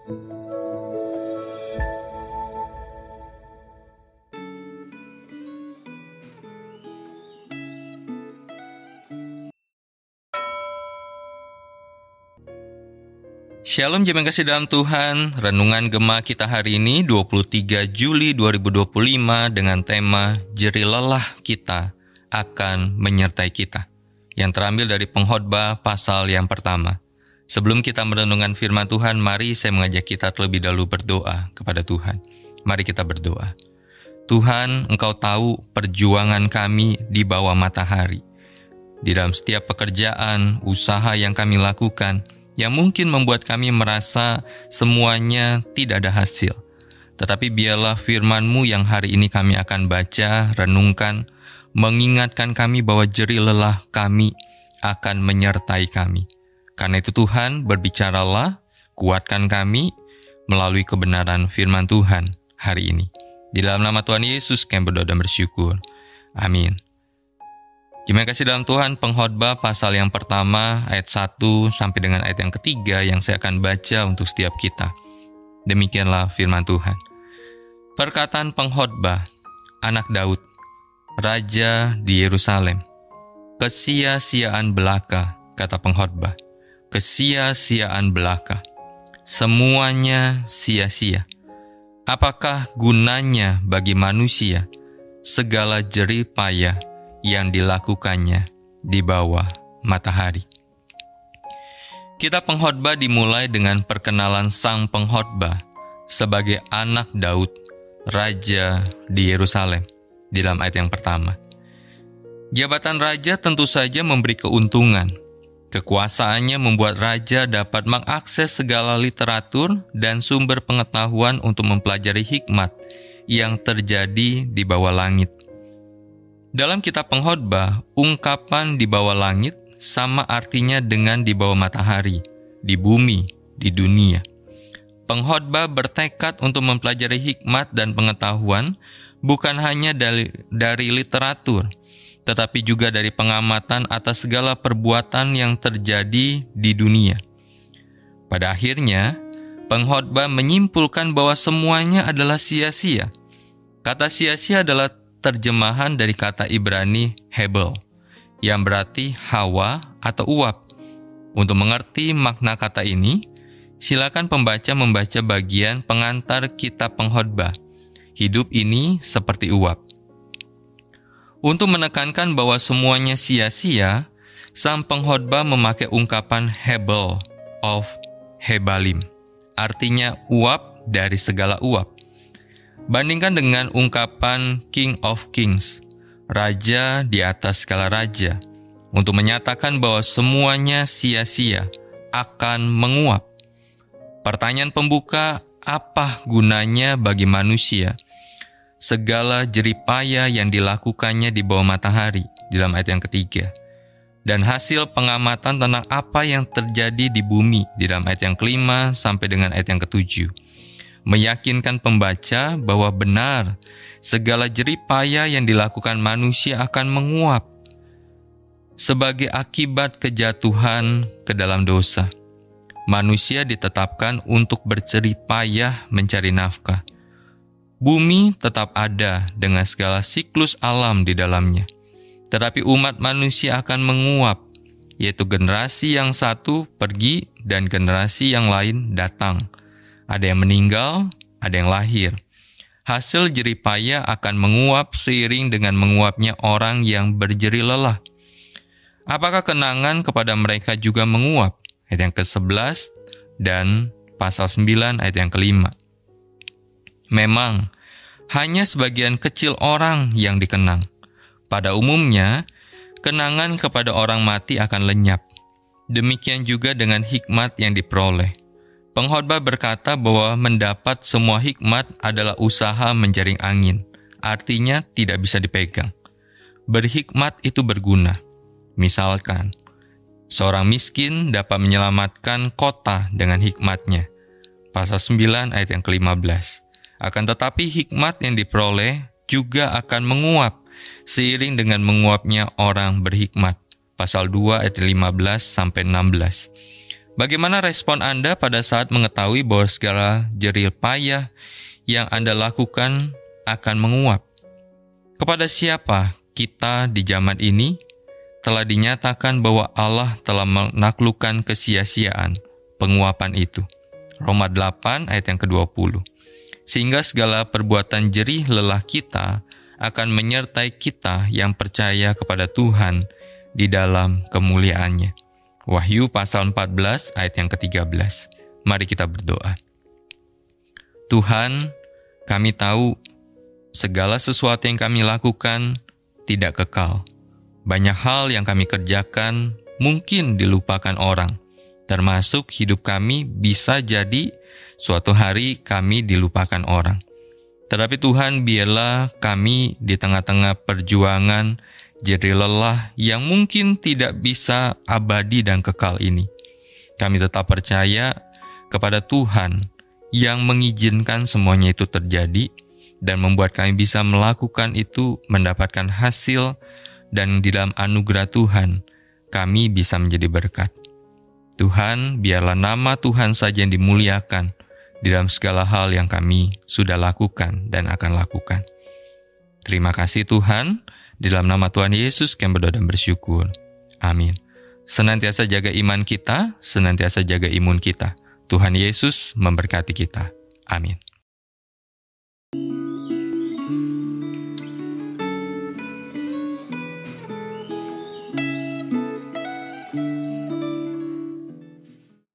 Shalom jemaat kasih dalam Tuhan. Renungan Gema kita hari ini 23 Juli 2025 dengan tema Jerih lelah kita akan menyertai kita, yang terambil dari Pengkhotbah pasal yang pertama. Sebelum kita merenungkan firman Tuhan, mari saya mengajak kita terlebih dahulu berdoa kepada Tuhan. Mari kita berdoa. Tuhan, Engkau tahu perjuangan kami di bawah matahari. Di dalam setiap pekerjaan, usaha yang kami lakukan, yang mungkin membuat kami merasa semuanya tidak ada hasil. Tetapi biarlah firman-Mu yang hari ini kami akan baca, renungkan, mengingatkan kami bahwa jerih lelah kami akan menyertai kami. Karena itu Tuhan, berbicaralah, kuatkan kami melalui kebenaran firman Tuhan hari ini. Di dalam nama Tuhan Yesus kami berdoa dan bersyukur. Amin. Jemaat kasih dalam Tuhan, Pengkhotbah pasal yang pertama ayat 1 sampai dengan ayat yang ketiga yang saya akan baca untuk setiap kita. Demikianlah firman Tuhan. Perkataan Pengkhotbah, anak Daud, raja di Yerusalem. Kesia-siaan belaka, kata Pengkhotbah. Kesia-siaan belaka. Semuanya sia-sia. Apakah gunanya bagi manusia segala jerih payah yang dilakukannya di bawah matahari? Kitab Pengkhotbah dimulai dengan perkenalan sang pengkhotbah sebagai anak Daud, raja di Yerusalem, di dalam ayat yang pertama. Jabatan raja tentu saja memberi keuntungan. Kekuasaannya membuat raja dapat mengakses segala literatur dan sumber pengetahuan untuk mempelajari hikmat yang terjadi di bawah langit. Dalam kitab Pengkhotbah, ungkapan di bawah langit sama artinya dengan di bawah matahari, di bumi, di dunia. Pengkhotbah bertekad untuk mempelajari hikmat dan pengetahuan bukan hanya dari literatur, tetapi juga dari pengamatan atas segala perbuatan yang terjadi di dunia. Pada akhirnya, Pengkhotbah menyimpulkan bahwa semuanya adalah sia-sia. Kata sia-sia adalah terjemahan dari kata Ibrani Hebel, yang berarti hawa atau uap. Untuk mengerti makna kata ini, silakan pembaca membaca bagian pengantar kitab Pengkhotbah. Hidup ini seperti uap. Untuk menekankan bahwa semuanya sia-sia, sang pengkhotbah memakai ungkapan Hebel of Hebalim, artinya uap dari segala uap. Bandingkan dengan ungkapan King of Kings, raja di atas segala raja, untuk menyatakan bahwa semuanya sia-sia, akan menguap. Pertanyaan pembuka, apa gunanya bagi manusia segala jerih payah yang dilakukannya di bawah matahari, di dalam ayat yang ketiga. Dan hasil pengamatan tentang apa yang terjadi di bumi, di dalam ayat yang kelima sampai dengan ayat yang ketujuh. Meyakinkan pembaca bahwa benar segala jerih payah yang dilakukan manusia akan menguap sebagai akibat kejatuhan ke dalam dosa. Manusia ditetapkan untuk berjerih payah mencari nafkah. Bumi tetap ada dengan segala siklus alam di dalamnya. Tetapi umat manusia akan menguap, yaitu generasi yang satu pergi dan generasi yang lain datang. Ada yang meninggal, ada yang lahir. Hasil jerih payah akan menguap seiring dengan menguapnya orang yang berjerih lelah. Apakah kenangan kepada mereka juga menguap? Ayat yang ke-11 dan pasal 9 ayat yang ke-5. Memang, hanya sebagian kecil orang yang dikenang. Pada umumnya, kenangan kepada orang mati akan lenyap. Demikian juga dengan hikmat yang diperoleh. Pengkhotbah berkata bahwa mendapat semua hikmat adalah usaha menjaring angin, artinya tidak bisa dipegang. Berhikmat itu berguna. Misalkan, seorang miskin dapat menyelamatkan kota dengan hikmatnya. Pasal 9 ayat yang ke-15. Akan tetapi hikmat yang diperoleh juga akan menguap seiring dengan menguapnya orang berhikmat. Pasal 2 ayat 15 sampai 16. Bagaimana respon Anda pada saat mengetahui bahwa segala jerih payah yang Anda lakukan akan menguap? Kepada siapa kita di zaman ini telah dinyatakan bahwa Allah telah menaklukkan kesia-siaan penguapan itu? Roma 8 ayat yang ke-20. Sehingga segala perbuatan jerih lelah kita akan menyertai kita yang percaya kepada Tuhan di dalam kemuliaannya. Wahyu pasal 14 ayat yang ke-13. Mari kita berdoa. Tuhan, kami tahu segala sesuatu yang kami lakukan tidak kekal. Banyak hal yang kami kerjakan mungkin dilupakan orang, termasuk hidup kami bisa jadi suatu hari kami dilupakan orang. Tetapi Tuhan, biarlah kami di tengah-tengah perjuangan jerih lelah yang mungkin tidak bisa abadi dan kekal ini, kami tetap percaya kepada Tuhan yang mengizinkan semuanya itu terjadi dan membuat kami bisa melakukan itu, mendapatkan hasil, dan di dalam anugerah Tuhan kami bisa menjadi berkat. Tuhan, biarlah nama Tuhan saja yang dimuliakan di dalam segala hal yang kami sudah lakukan dan akan lakukan. Terima kasih Tuhan. Di dalam nama Tuhan Yesus kami berdoa dan bersyukur. Amin. Senantiasa jaga iman kita, senantiasa jaga imun kita. Tuhan Yesus memberkati kita. Amin.